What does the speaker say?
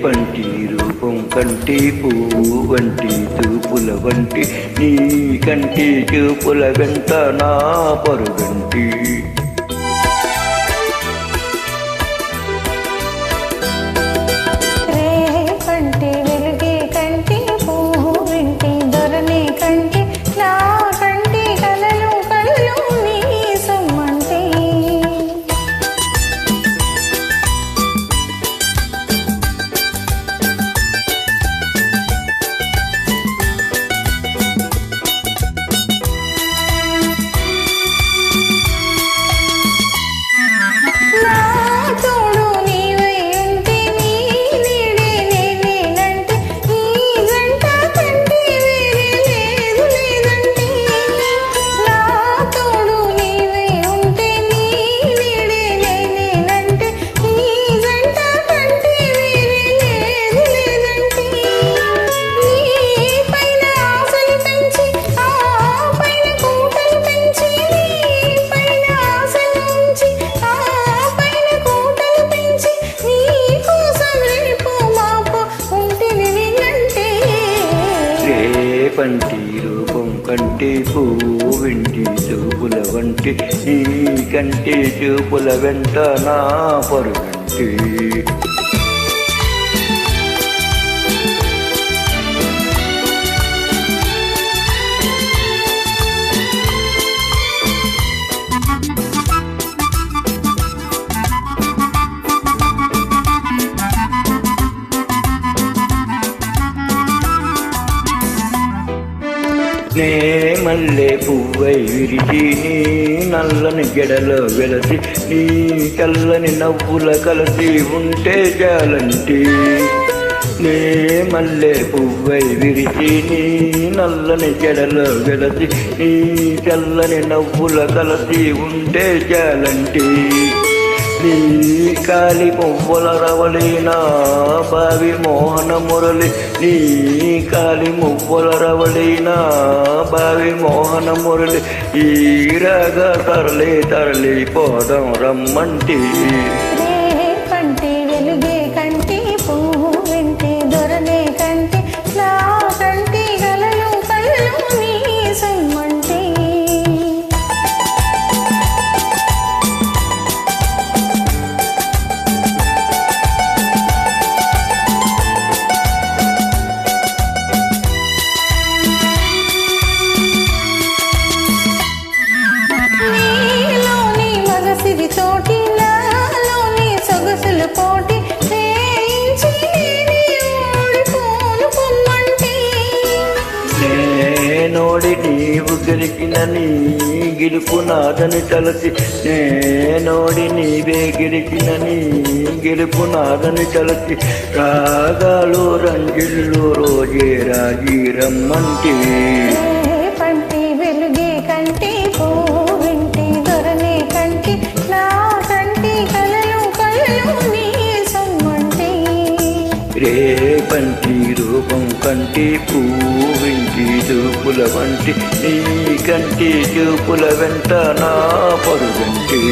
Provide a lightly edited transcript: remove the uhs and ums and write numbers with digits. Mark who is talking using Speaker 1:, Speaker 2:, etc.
Speaker 1: పంటి రూపం కంటి పువ్వు వంటి చూపుల వంటి నీ కంటి చూపుల వెంట నా పరుగంటి పంటి రూపం కంటి పువ్వు వింటి చూపుల వంటి నీ కంటి చూపుల వెంట నా పరుగంటి నే మల్లె పువ్వై విరిచి నీ నల్లని జడలో వెలసి నీ చల్లని నవ్వుల కలసి ఉంటే చాలంటి నే మల్లె పువ్వై విరిచి నీ నల్లని జడలో వెలసి నీ చల్లని నవ్వుల కలసి ఉంటే చాలంటి నీ కాలి పువ్వుల రవళినా బావి మోహన మురళి నీ కాలి మువ్వుల రవళినా బావి మోహన మురళి ఈ రాగా తరలి తరలి పోదాం రమ్మంటి
Speaker 2: కంటి వెలుగే కంటి పువ్వు వింటి దొరనే కంటి నా కంటి గలలు కళ్ళు నీ సమ్మంటి
Speaker 1: నేనోడి నీవు గెలిచిన నీ గెలుపు నాదని తలసి నేనోడి నీవే గెలిచిన నీ గెలుపు నాదని తలసి రాగాలు రంజిల్లు రోజే రాజీ రమ్మంటి
Speaker 2: పంటి వెలుగే కంటి పువ్వు వింటి దొరనే కంటి నా కంటి కలలు కళ్ళు నీ సమ్మంటి
Speaker 1: రే పంటి రూపం కంటి పువ్వు వింటి చూపుల వంటి నీ కంటి చూపుల వెంట నా పరుగంటి